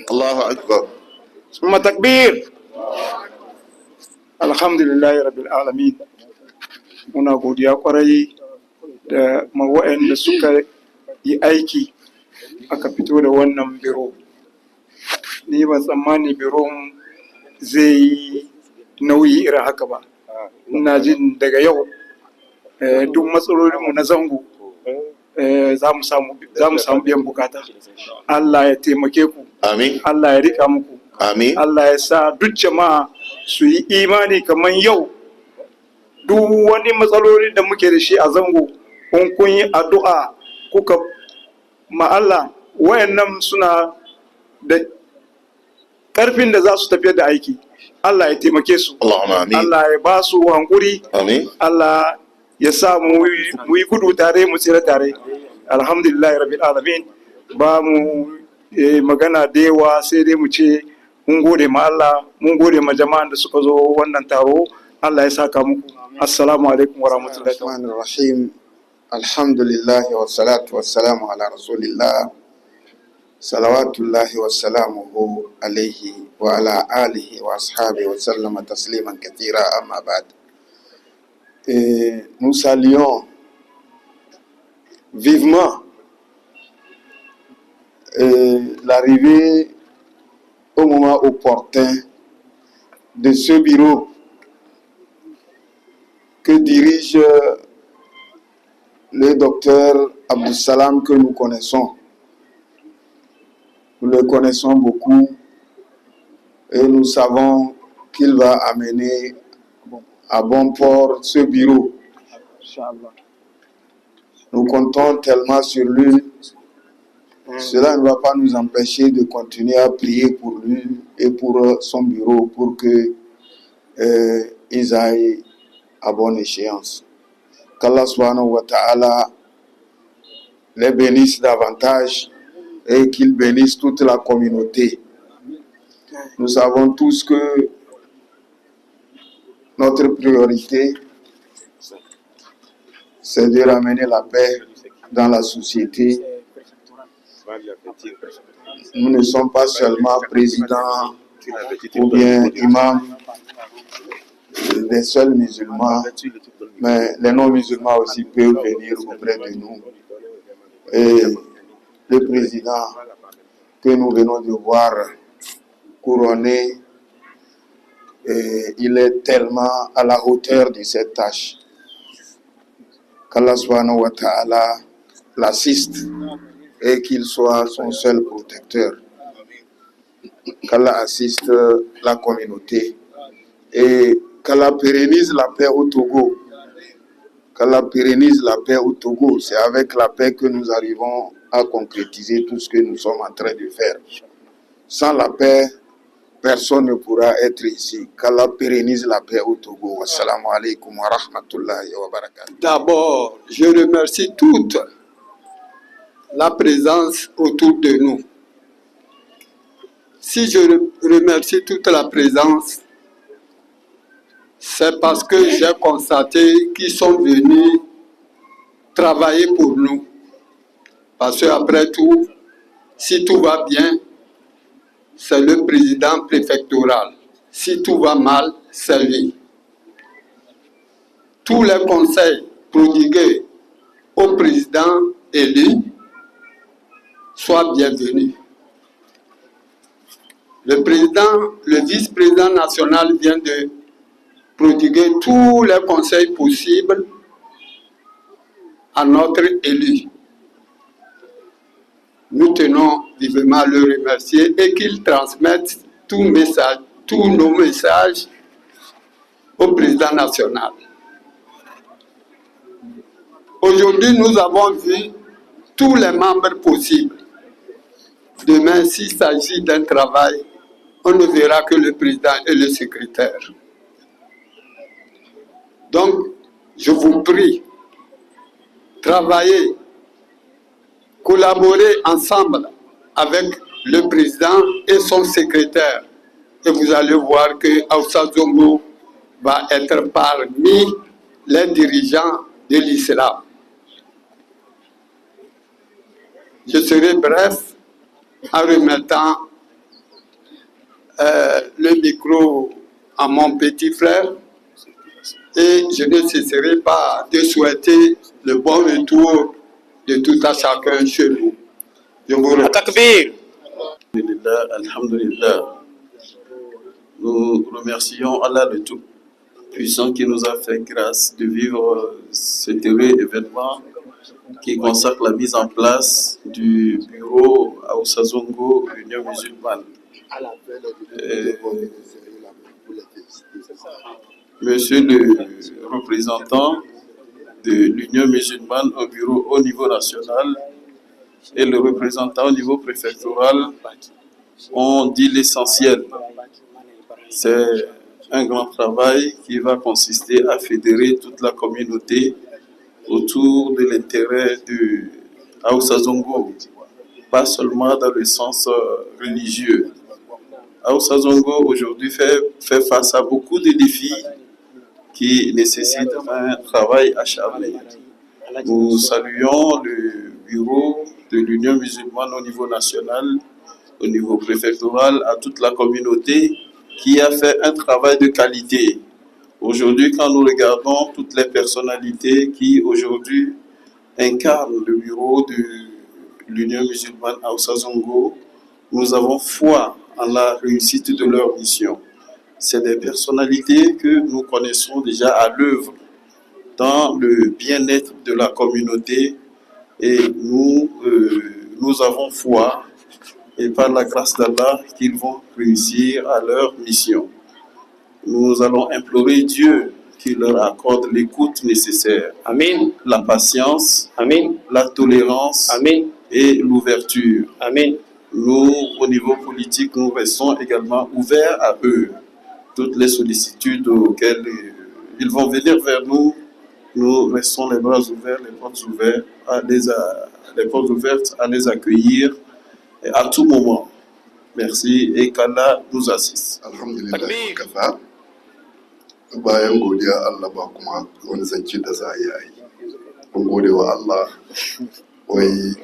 Allahu Akbar. Summa takbir. Alhamdulillahi Rabbil Alamin. Muna godiya kwarai da mawa'anda suka yi aiki aka fito da wannan biro. Ni ban tsammani biron zai yi nauyi irin haka ba. Ina jin daga yau duk matsalolinmu na zango za mu samu biyan bukata. Allah ya taimake ku. Amin. Allah ya rika muku. Amin. Allah ya sa duk jama'a su yi imani kamar yau. Duk wani matsaloli da muke da shi a zango, kun yi addu'a kuka ma Allah, wayannan suna da karfin da za su tafiyar da aiki. Allah ya taimake su. Allah ya ba su hankuri. Allah ya sa mu yi gudu tare mu tsira tare. Alhamdulillah rabbil alamin. Ba mu magana da yawa sai dai mu ce mun gode ma Allah, mun gode ma jama'an da suka zo wannan taro. Allah ya saka muku. Assalamu alaikum wa rahmatullahi wa rahim. Alhamdulillah wa salatu wa salamu ala rasulillah. Salawatullahi wa salamuhu alayhi wa ala alihi wa ashabihi wa sallama tasliman kathira amma ba'd. Nous saluons vivement l'arrivée au moment opportun de ce bureau que dirige le docteur Abdou Salam que nous connaissons. Nous le connaissons beaucoup et nous savons qu'il va amener à bon port ce bureau. Nous comptons tellement sur lui. Cela ne va pas nous empêcher de continuer à prier pour lui et pour son bureau pour que ils aillent à bonne échéance. Qu'Allah subhanahu wa ta'ala les bénisse davantage et qu'il bénisse toute la communauté. Nous savons tous que notre priorité, c'est de ramener la paix dans la société. Nous ne sommes pas seulement présidents ou bien imams des seuls musulmans, mais les non-musulmans aussi peuvent venir auprès de nous. Et le président que nous venons de voir couronné, il est tellement à la hauteur de cette tâche. Qu'Allah subhanahu wa ta'ala l'assiste et qu'il soit son seul protecteur. Qu'Allah assiste la communauté et qu'Allah pérennise la paix au Togo. Qu'Allah pérennise la paix au Togo. C'est avec la paix que nous arrivons à concrétiser tout ce que nous sommes en train de faire. Sans la paix, personne ne pourra être ici. Qu'Allah pérennise la paix au Togo. Wassalamu alaikum wa rahmatullahi wa barakatuh. D'abord, je remercie toute la présence autour de nous. Si je remercie toute la présence, c'est parce que j'ai constaté qu'ils sont venus travailler pour nous. Parce qu'après tout, si tout va bien, c'est le président préfectoral. Si tout va mal, c'est lui. Tous les conseils prodigués au président élu soit bienvenu. Le vice-président national vient de prodiguer tous les conseils possibles à notre élu. Nous tenons vivement à le remercier et qu'il transmette tous nos messages au président national. Aujourd'hui, nous avons vu tous les membres possibles. Demain, s'il s'agit d'un travail, on ne verra que le président et le secrétaire. Donc, je vous prie, travaillez, collaborez ensemble avec le président et son secrétaire. Et vous allez voir que Aoussa Zongo va être parmi les dirigeants de l'islam. Je serai bref en remettant le micro à mon petit frère et je ne cesserai pas de souhaiter le bon retour de tout à chacun chez nous. Je vous remercie. Alhamdulillah. Nous remercions Allah le Tout-Puissant qui nous a fait grâce de vivre cet heureux événement qui consacre la mise en place du bureau Aoussa Zongo, Union musulmane. Monsieur le représentant de l'Union musulmane au bureau au niveau national et le représentant au niveau préfectoral ont dit l'essentiel. C'est un grand travail qui va consister à fédérer toute la communauté autour de l'intérêt de Aoussa Zongo, pas seulement dans le sens religieux. Aoussa Zongo aujourd'hui fait face à beaucoup de défis qui nécessitent un travail acharné. Nous saluons le bureau de l'Union musulmane au niveau national, au niveau préfectoral, à toute la communauté qui a fait un travail de qualité. Aujourd'hui, quand nous regardons toutes les personnalités qui aujourd'hui incarnent le bureau de l'Union musulmane Aoussa Zongo, nous avons foi en la réussite de leur mission. C'est des personnalités que nous connaissons déjà à l'œuvre dans le bien-être de la communauté et nous avons foi et par la grâce d'Allah qu'ils vont réussir à leur mission. Nous allons implorer Dieu qui leur accorde l'écoute nécessaire. Amen. La patience. Amen. La tolérance. Amen. Et l'ouverture. Amen. Nous, au niveau politique, nous restons également ouverts à eux. Toutes les sollicitudes auxquelles ils vont venir vers nous, nous restons les bras ouverts, les portes ouvertes à les accueillir à tout moment. Merci et qu'Allah nous assiste. Alhamdulillah. Bayan godiya Allah ba kuma wani zance da za a yi. Mun gode wa Allah wai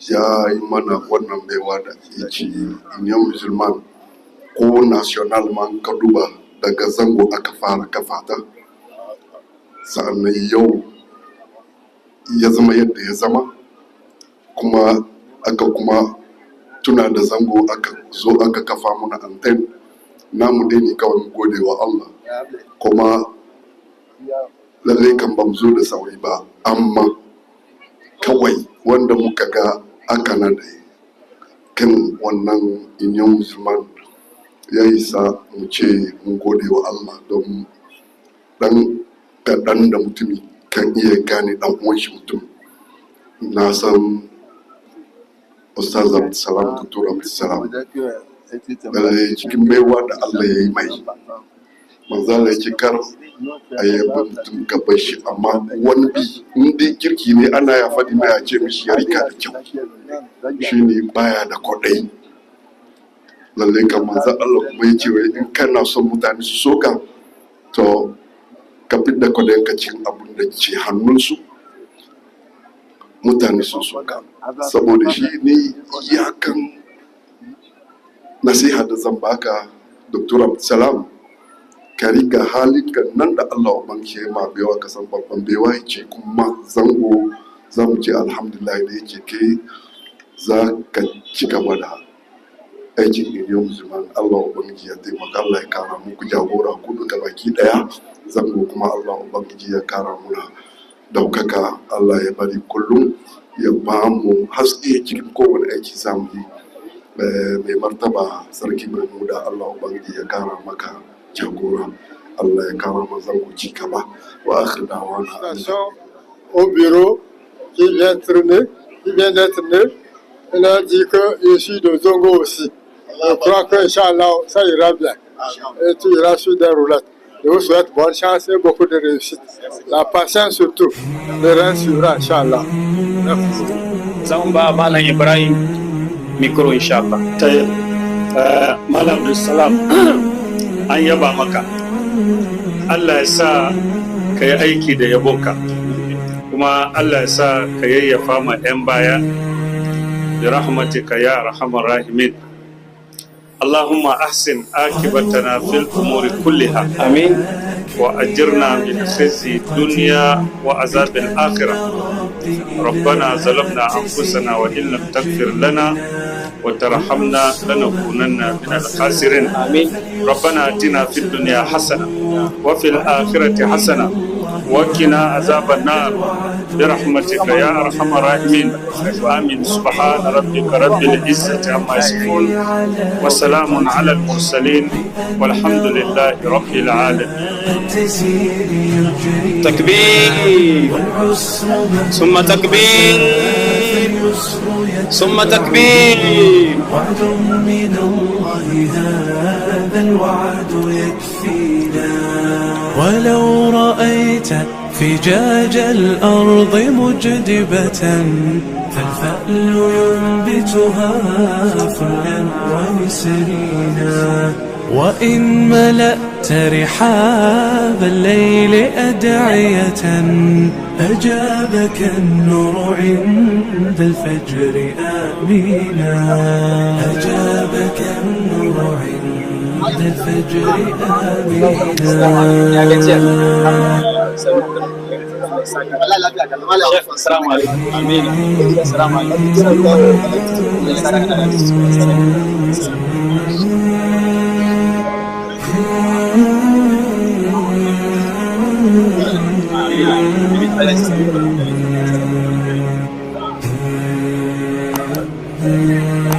ya yi mana wannan baiwa da ke ci Union Musulman ko national man ka duba daga zango aka fara kafa ta. Sa'annan yau ya zama yadda ya zama kuma aka kuma tuna da zango aka zo aka kafa muna anten namu dai ne kawai mu gode wa Allah. Kuma lallai kan ba mu zo da sauri ba amma kawai wanda muka ga aka nada kan wannan Union Musulman ya isa mu ce mun gode wa Allah don dan da mutumi kan iya gane dan uwan shi mutum. Na san Ustaz Abdulsalam Dr. Abdulsalam lallai cikin baiwa da Allah ya yi mai manzala ya ce kar a yaba mutum gaban shi amma wani bi in dai kirki ne ana ya faɗi mai a ce mishi ya rika da kyau shi ne baya da kwaɗayi lallai kan manzan Allah kuma ya ce wai in kana son mutane su soka to ka fidda kwaɗayin ka cikin abin da ke hannunsu mutane sun soka saboda shi ne iyakan nasiha da zan baka Dr. Abdulsalam ka riga halitta nan da Allah ubangi ya ma bewa ka san babban bewa yake kuma zango za mu ce alhamdulillah da yake kai za ka ci gaba da aikin miliyan musulman. Allah ubangiji ya taimaka, Allah ya kara muku jagora ku duka baki daya, zango kuma Allah ubangiji ya kara muna daukaka. Allah ya bari kullum ya ba mu haske cikin kowane aiki zamu yi. Mai martaba sarki Mahmuda, Allah ubangiji ya kara maka jagora, Allah ya kara ma zango ci gaba. Wa akhir da'wana au bureau qui vient d'être né. Il a dit que je suis de Zongo aussi. Je crois que Inch'Allah, ça ira bien. Et tu iras sur des roulettes. Je vous souhaite bonne chance et beaucoup de réussite. La patience surtout. Le reste suivra, Inch'Allah. Zamba Malam Ibrahim, micro Inch'Allah. Malam Abdulsalam, an yaba maka. Allah ya sa ka yi aiki da yabonka. Kuma Allah ya sa ka yayyafa ma 'yan baya bi rahmatika ya arhamar rahimin. Allahumma ahsin akibatana fil umuri kulliha. Amin. وأجرنا من خزي الدنيا وعذاب الآخرة. ربنا ظلمنا أنفسنا وإن لم تغفر لنا وترحمنا لنكونن من الخاسرين. آمين. ربنا آتنا في الدنيا حسنة وفي الآخرة حسنة وقنا عذاب النار برحمتك يا أرحم الراحمين. آمين. سبحان ربك رب العزة عما يصفون وسلام على المرسلين والحمد لله رب العالمين. تكبير ثم تكبير ثم تكبير. وعد من الله هذا الوعد يكفينا. ولو رأيت فجاج الأرض مجدبة فالفأل ينبتها فلا ومسرينا. وإن ملأت رحاب الليل أدعية أجابك النور عند الفجر آمينا. أجابك النور عند الفجر آمينا. السلام عليكم. آمين. السلام عليكم. Thank you.